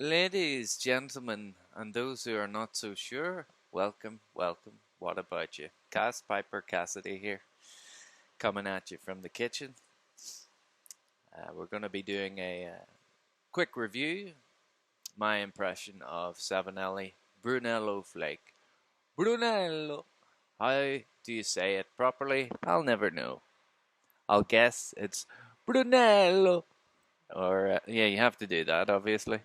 Ladies, gentlemen, and those who are not so sure, welcome, welcome. What about you? Cass Piper Cassidy here, coming at you from the kitchen. We're going to be doing a quick review, my impression of Savinelli Brunello Flake. Brunello! How do you say it properly? I'll never know. I'll guess it's Brunello. Yeah, you have to do that, obviously.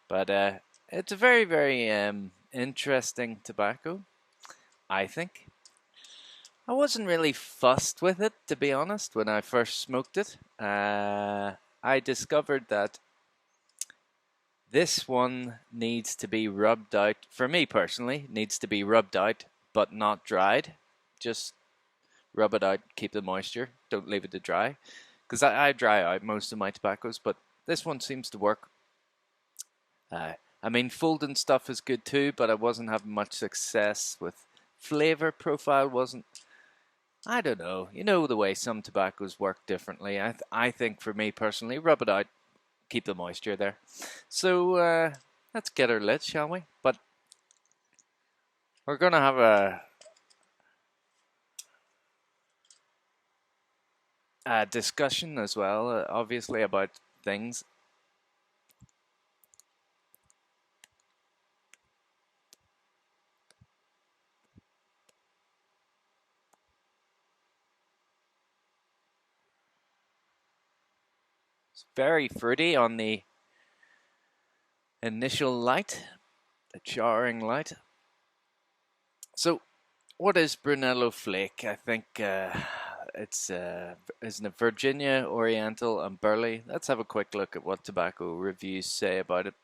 But it's a very, very interesting tobacco, I think. I wasn't really fussed with it, to be honest, when I first smoked it. I discovered that this one needs to be rubbed out, for me personally, needs to be rubbed out but not dried. Just rub it out, keep the moisture, don't leave it to dry. Because I dry out most of my tobaccos, but this one seems to work. I mean, folding stuff is good too, but I wasn't having much success with flavor profile. Wasn't, I don't know. You know the way some tobaccos work differently. I think for me personally, rub it out, keep the moisture there. So let's get her lit, shall we? But we're gonna have a discussion as well, obviously about things. It's very fruity on the initial light, the jarring light. So, what is Brunello Flake? I think it's isn't it Virginia, Oriental, and Burley. Let's have a quick look at what tobacco reviews say about it.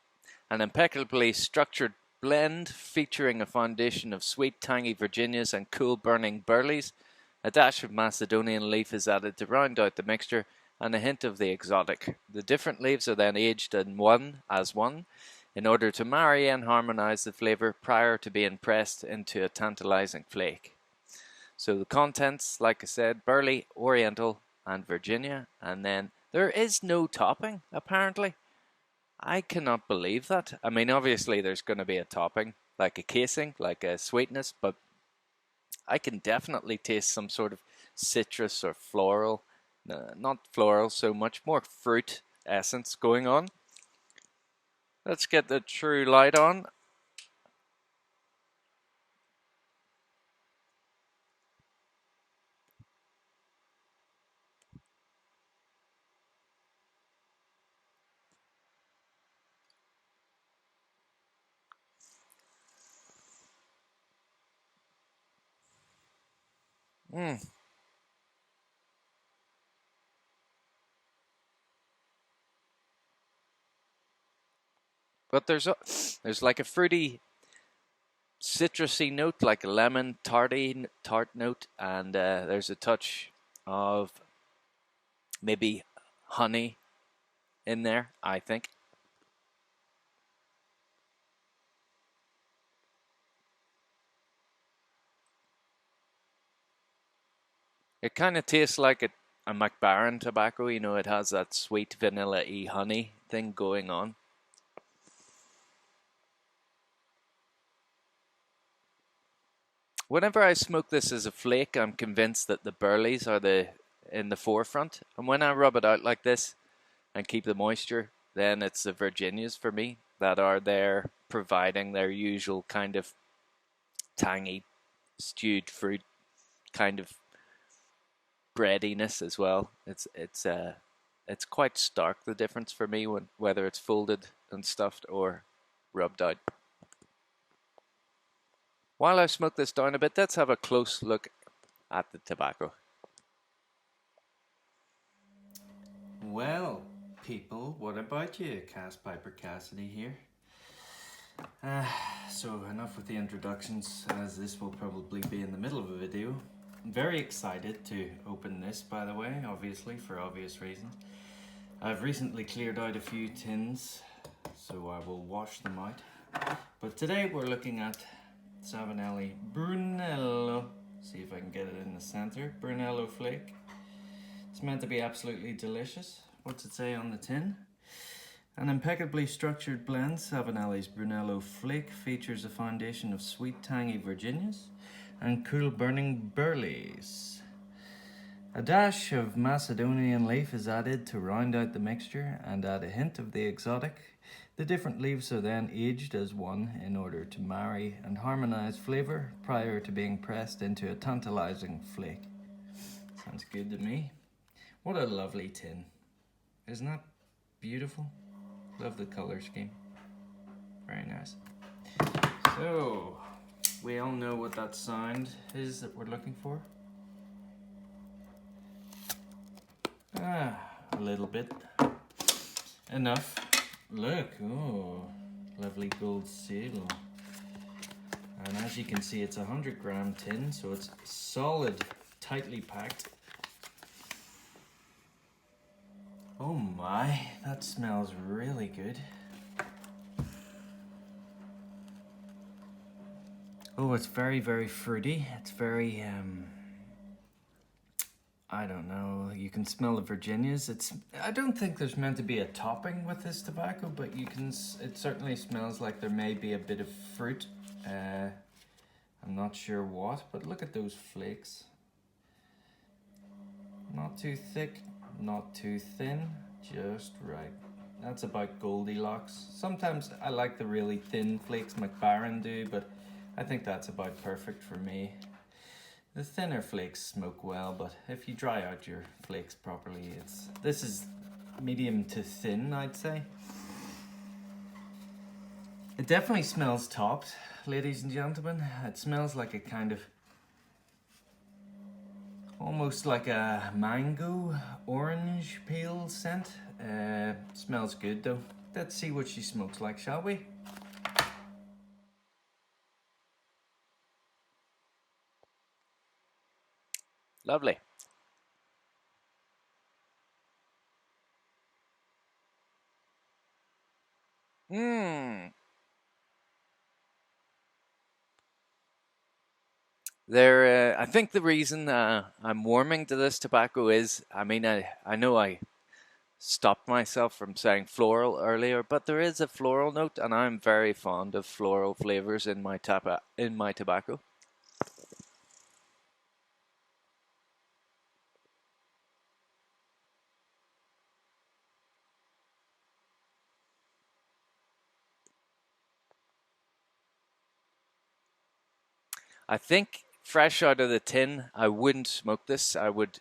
An impeccably structured blend featuring a foundation of sweet, tangy Virginias and cool, burning Burleys. A dash of Macedonian leaf is added to round out the mixture, and a hint of the exotic. The different leaves are then aged in one in order to marry and harmonize the flavor prior to being pressed into a tantalizing flake. So the contents, like I said, Burley, Oriental, and Virginia, and then there is no topping, apparently. I cannot believe that. I mean, obviously there's going to be a topping, like a casing, like a sweetness, but I can definitely taste some sort of citrus or floral, not floral so much, more fruit essence going on. Let's get the true light on. Mm. But there's like a fruity, citrusy note, like a lemon tart note, and there's a touch of maybe honey in there, I think. It kind of tastes like a McBaron tobacco, you know, it has that sweet vanilla-y honey thing going on. Whenever I smoke this as a flake, I'm convinced that the burleys are in the forefront. And when I rub it out like this and keep the moisture, then it's the Virginias for me that are there providing their usual kind of tangy stewed fruit kind of breadiness as well. It's quite stark, the difference for me, when whether it's folded and stuffed or rubbed out. While I smoke this down a bit, let's have a close look at the tobacco. Well, people, what about you? Cass Piper Cassidy here. Uh, so enough with the introductions, as this will probably be in the middle of a video. I'm very excited to open this, by the way, obviously, for obvious reasons. I've recently cleared out a few tins, so I will wash them out. But today we're looking at Savinelli Brunello. See if I can get it in the center. Brunello Flake. It's meant to be absolutely delicious. What's it say on the tin? An impeccably structured blend, Savinelli's Brunello Flake features a foundation of sweet, tangy Virginias and cool burning burleys. A dash of Macedonian leaf is added to round out the mixture and add a hint of the exotic. The different leaves are then aged as one in order to marry and harmonize flavour prior to being pressed into a tantalizing flake. Sounds good to me. What a lovely tin. Isn't that beautiful? Love the colour scheme. Very nice. So, we all know what that sound is that we're looking for. A little bit. Enough. Look, oh, lovely gold seal. And as you can see, it's a 100-gram tin, so it's solid, tightly packed. Oh my, that smells really good. Oh, it's very, very fruity. It's very, I don't know, you can smell the Virginias. I don't think there's meant to be a topping with this tobacco, but it certainly smells like there may be a bit of fruit. I'm not sure what, but look at those flakes. Not too thick, not too thin, just right. That's about Goldilocks. Sometimes I like the really thin flakes McBaron do, but I think that's about perfect for me. The thinner flakes smoke well, but if you dry out your flakes properly, this is medium to thin, I'd say. It definitely smells topped, ladies and gentlemen. It smells like a kind of almost like a mango orange peel scent. Smells good though. Let's see what she smokes like, shall we? Lovely. Mmm. I think the reason I'm warming to this tobacco is, I know I stopped myself from saying floral earlier, but there is a floral note, and I'm very fond of floral flavors in my tobacco. I think fresh out of the tin, I wouldn't smoke this. I would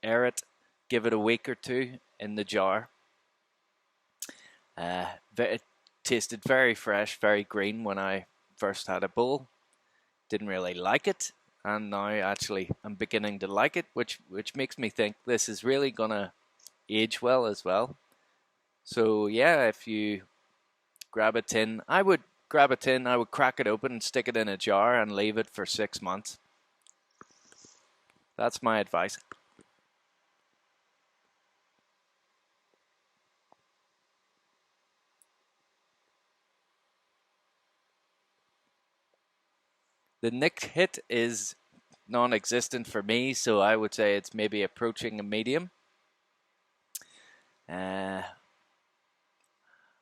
air it, give it a week or two in the jar. It tasted very fresh, very green when I first had a bowl. Didn't really like it, and now actually I'm beginning to like it, which makes me think this is really gonna age well as well. So yeah, if you grab a tin, I would grab a tin, I would crack it open and stick it in a jar and leave it for 6 months. That's my advice. The nick hit is non-existent for me, so I would say it's maybe approaching a medium. Uh,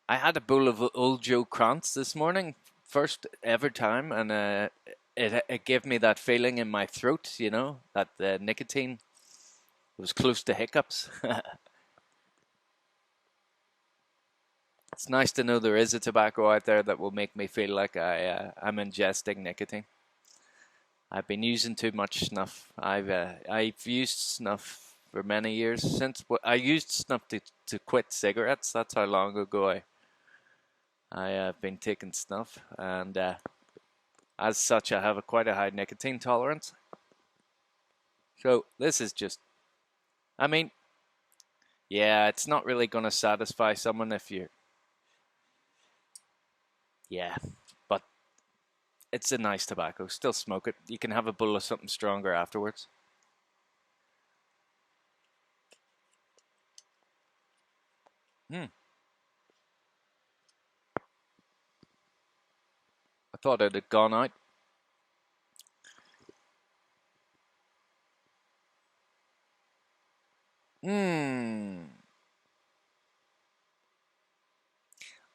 I had a bowl of Old Joe Krantz this morning, first ever time, and it gave me that feeling in my throat, that the nicotine was close to hiccups. It's nice to know there is a tobacco out there that will make me feel like I'm ingesting nicotine. I've been using too much snuff. I've used snuff for many years since I used snuff to quit cigarettes. That's how long ago I have been taking snuff, and as such, I have quite a high nicotine tolerance. So this is just, I mean, yeah, it's not really going to satisfy someone if you're, yeah, but it's a nice tobacco. Still smoke it. You can have a bowl of something stronger afterwards. Hmm. I thought it had gone out. Hmm.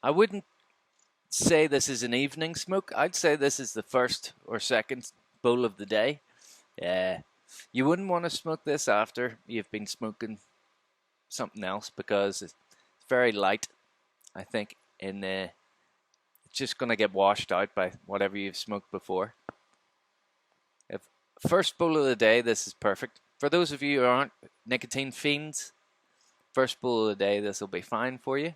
I wouldn't say this is an evening smoke. I'd say this is the first or second bowl of the day. You wouldn't want to smoke this after you've been smoking something else because it's very light. I think it's just going to get washed out by whatever you've smoked before. If first bowl of the day, this is perfect. For those of you who aren't nicotine fiends, first bowl of the day, this will be fine for you.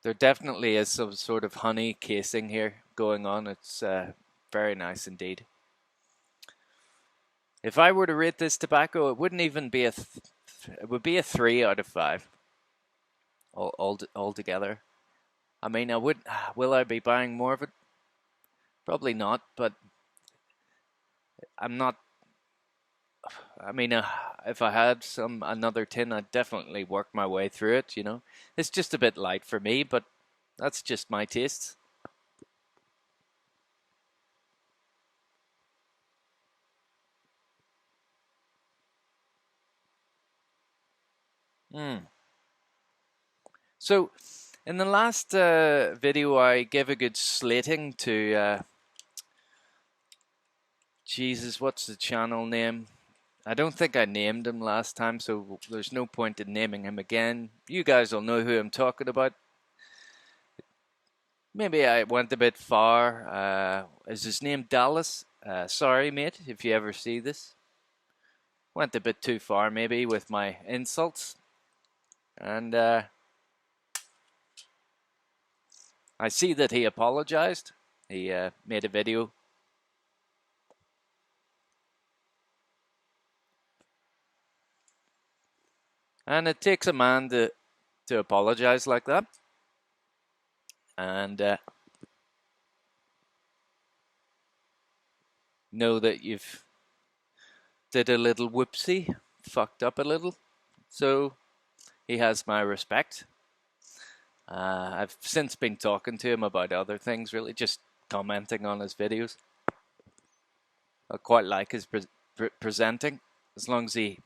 There definitely is some sort of honey casing here going on. It's very nice indeed. If I were to rate this tobacco, it wouldn't even be it would be a 3 out of 5 altogether. I mean, will I be buying more of it? Probably not, but I'm not. I mean, if I had another tin, I'd definitely work my way through it. It's just a bit light for me, but that's just my tastes. So, in the last video, I gave a good slating to Jesus. What's the channel name? I don't think I named him last time, so there's no point in naming him again. You guys will know who I'm talking about. Maybe I went a bit far. Is his name Dallas? Sorry, mate, if you ever see this. Went a bit too far, maybe, with my insults. And I see that he apologized. He made a video. And it takes a man to apologize like that. And know that you've did a little whoopsie, fucked up a little. So he has my respect. I've since been talking to him about other things, really, just commenting on his videos. I quite like his presenting, as long as he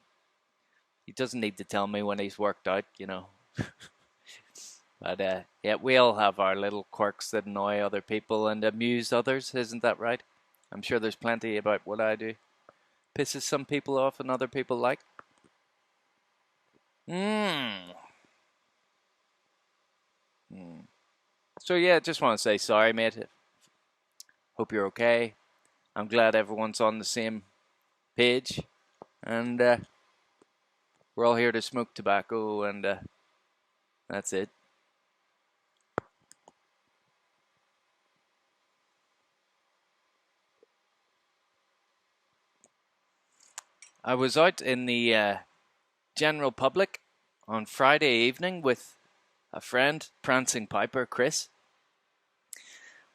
doesn't need to tell me when he's worked out, But yeah, we all have our little quirks that annoy other people and amuse others, isn't that right? I'm sure there's plenty about what I do. Pisses some people off and other people like. So yeah, just want to say sorry, mate. Hope you're okay. I'm glad everyone's on the same page. And we're all here to smoke tobacco, and that's it. I was out in the general public on Friday evening with a friend, Prancing Piper, Chris.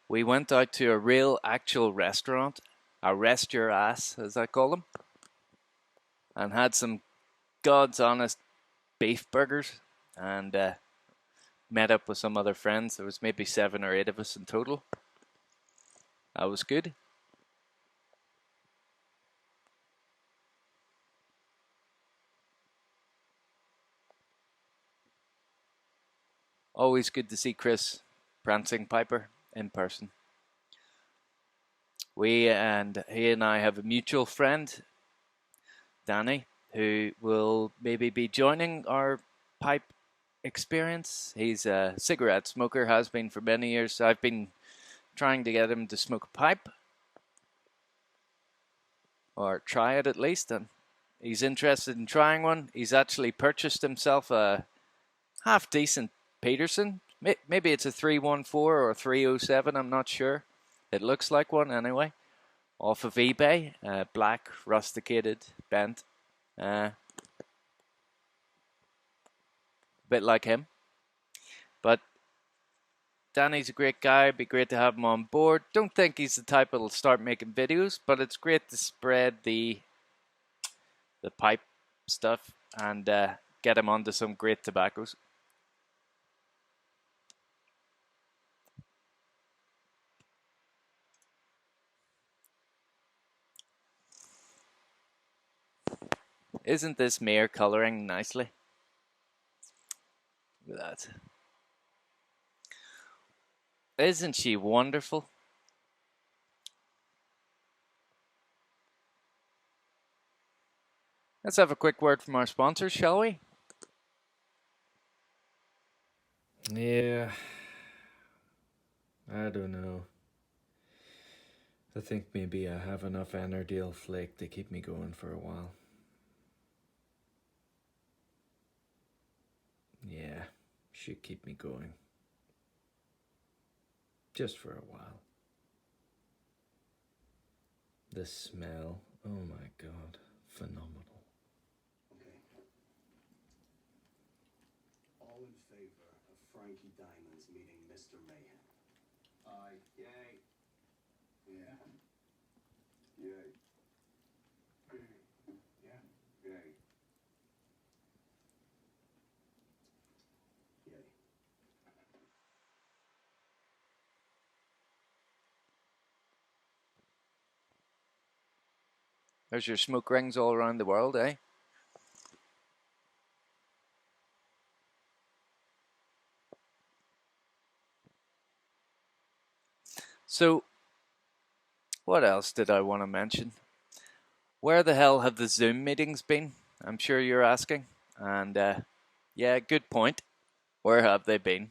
We went out to a real, actual restaurant, a rest your ass, as I call them, and had some God's honest beef burgers, and met up with some other friends. There was maybe 7 or 8 of us in total. That was good. Always good to see Chris Prancing Piper in person. He and I have a mutual friend, Danny, who will maybe be joining our pipe experience. He's a cigarette smoker, has been for many years. I've been trying to get him to smoke a pipe, or try it at least, and he's interested in trying one. He's actually purchased himself a half-decent Peterson. Maybe it's a 314 or a 307, I'm not sure. It looks like one anyway. Off of eBay, black, rusticated, bent. Bit like him. But Danny's a great guy. It'd be great to have him on board. Don't think he's the type that'll start making videos, but it's great to spread the pipe stuff and get him onto some great tobaccos. Isn't this mare colouring nicely? Look at that. Isn't she wonderful? Let's have a quick word from our sponsors, shall we? Yeah, I don't know. I think maybe I have enough Enerdeal Flake to keep me going for a while. Yeah, should keep me going. Just for a while. The smell, oh my god, phenomenal. Okay. All in favor of Frankie Diamonds meeting Mr. Mayhem? Aye. Yay. Yeah. Yay. Yeah. Yay. Yay. There's your smoke rings all around the world, eh? So, what else did I want to mention? Where the hell have the Zoom meetings been? I'm sure you're asking. And yeah, good point. Where have they been?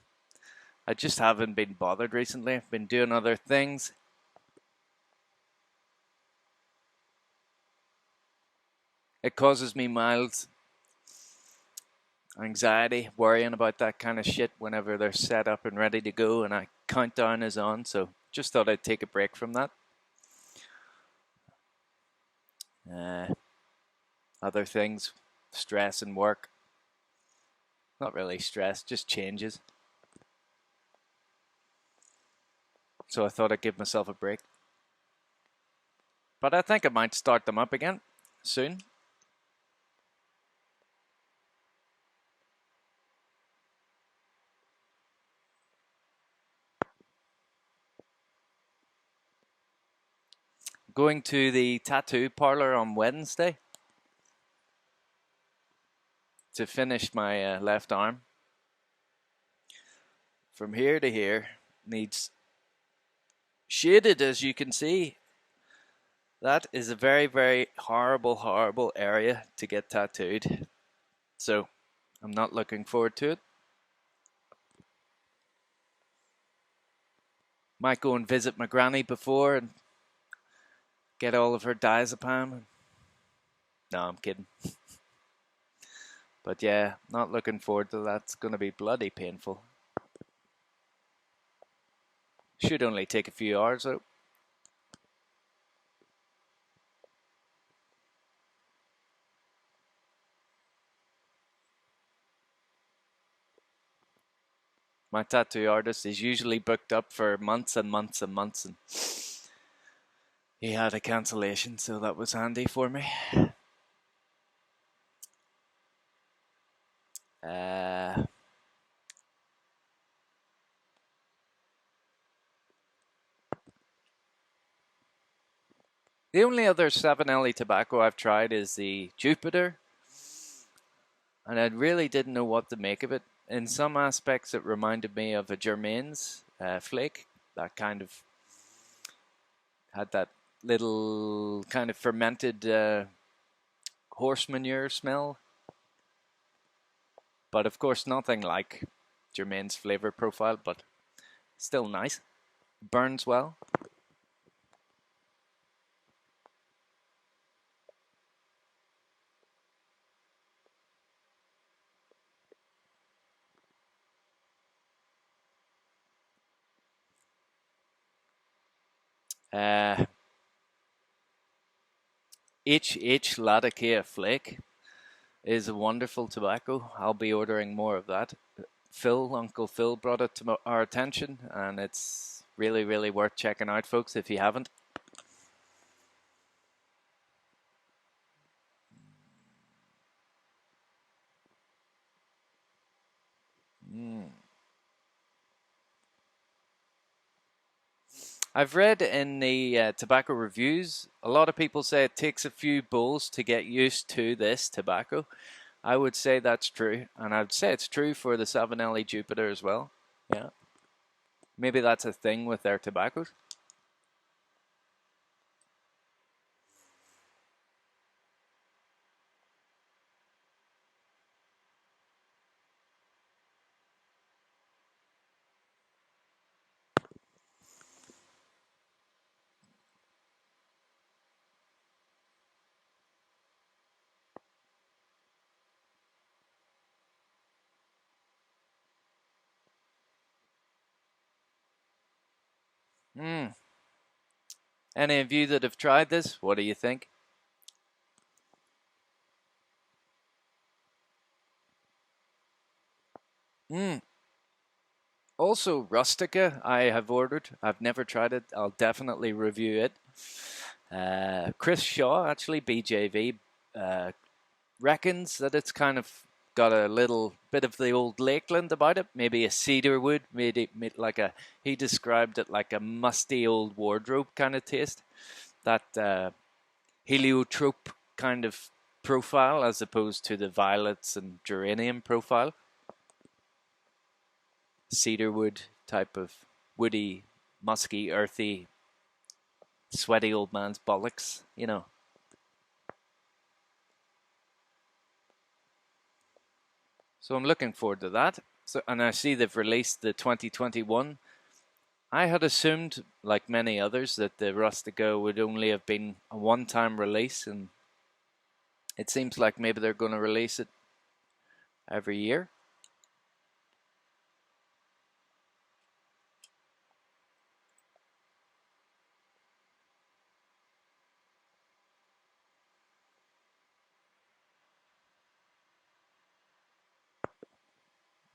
I just haven't been bothered recently. I've been doing other things. It causes me mild anxiety, worrying about that kind of shit whenever they're set up and ready to go and a countdown is on. So just thought I'd take a break from that. Other things, stress and work. Not really stress, just changes. So I thought I'd give myself a break. But I think I might start them up again soon. Going to the tattoo parlor on Wednesday to finish my left arm. From here to here needs shaded, as you can see. That is a very, very horrible area to get tattooed. So I'm not looking forward to it. Might go and visit my granny before and get all of her diazepam. No, I'm kidding. But yeah, not looking forward to that. It's going to be bloody painful. Should only take a few hours though. My tattoo artist is usually booked up for months and months and months, and he had a cancellation, so that was handy for me. Uh, the only other Savinelli tobacco I've tried is the Jupiter, and I really didn't know what to make of it. In some aspects, it reminded me of a Germain's Flake. That kind of had that little kind of fermented horse manure smell. But of course, nothing like Germain's flavor profile, but still nice. Burns well. Uh, H Latakia Flake is a wonderful tobacco. I'll be ordering more of that. Uncle Phil brought it to our attention, and it's really, really worth checking out, folks, if you haven't. I've read in the tobacco reviews, a lot of people say it takes a few bowls to get used to this tobacco. I would say that's true, and I'd say it's true for the Savinelli Jupiter as well. Yeah, maybe that's a thing with their tobaccos. Hmm. Any of you that have tried this, what do you think? Hmm. Also, Rustica, I have ordered. I've never tried it. I'll definitely review it. Chris Shaw, actually, BJV, reckons that it's kind of got a little bit of the old Lakeland about it. Maybe a cedar wood, maybe like a. He described it like a musty old wardrobe kind of taste. That heliotrope kind of profile, as opposed to the violets and geranium profile. Cedarwood type of woody, musky, earthy, sweaty old man's bollocks, you know. So I'm looking forward to that. So, and I see they've released the 2021. I had assumed, like many others, that the Rustico would only have been a one-time release, and it seems like maybe they're going to release it every year.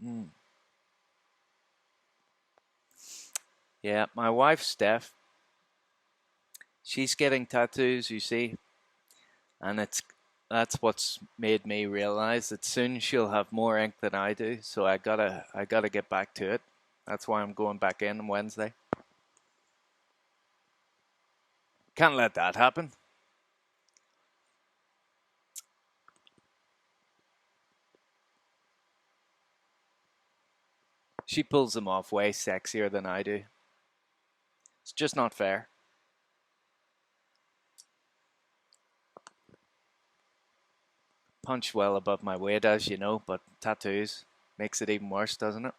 Mm. Yeah, my wife, Steph, she's getting tattoos, you see, and that's what's made me realize that soon she'll have more ink than I do. So I gotta get back to it. That's why I'm going back in on Wednesday. Can't let that happen. She pulls them off way sexier than I do. It's just not fair. Punch well above my weight, as you know, but tattoos makes it even worse, doesn't it?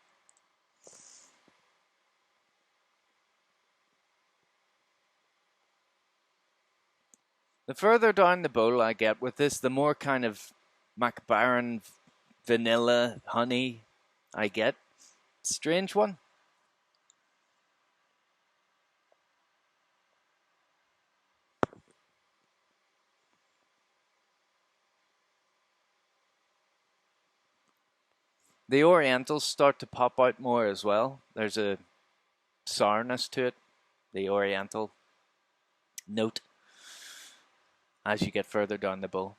The further down the bowl I get with this, the more kind of McBaron vanilla honey I get. Strange one. The Orientals start to pop out more as well. There's a sourness to it, the Oriental note, as you get further down the bowl.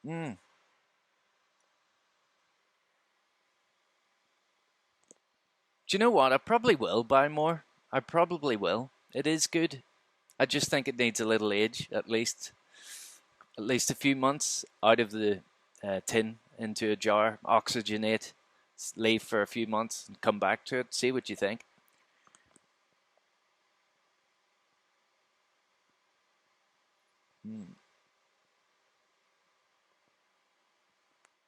Mm. Do you know what? I probably will buy more. I probably will. It is good. I just think it needs a little age, at least a few months out of the tin into a jar, oxygenate, leave for a few months, and come back to it. See what you think. Mm.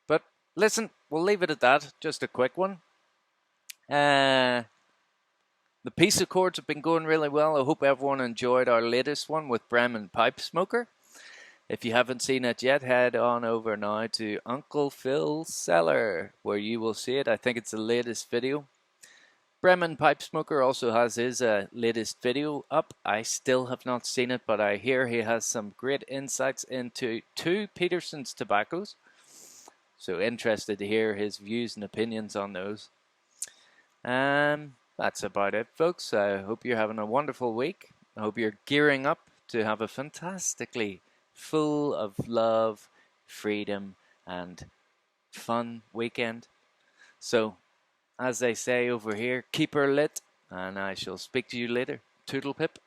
But listen, we'll leave it at that. Just a quick one. The peace accords have been going really well. I hope everyone enjoyed our latest one with Bremen Pipe Smoker. If you haven't seen it yet, head on over now to Uncle Phil's Cellar, where you will see it. I think it's the latest video. Bremen Pipe Smoker also has his latest video up. I still have not seen it, but I hear he has some great insights into two Peterson's tobaccos. So interested to hear his views and opinions on those. That's about it, folks. I hope you're having a wonderful week. I hope you're gearing up to have a fantastically full of love, freedom, and fun weekend. So, as they say over here, keep her lit, and I shall speak to you later. Toodle pip.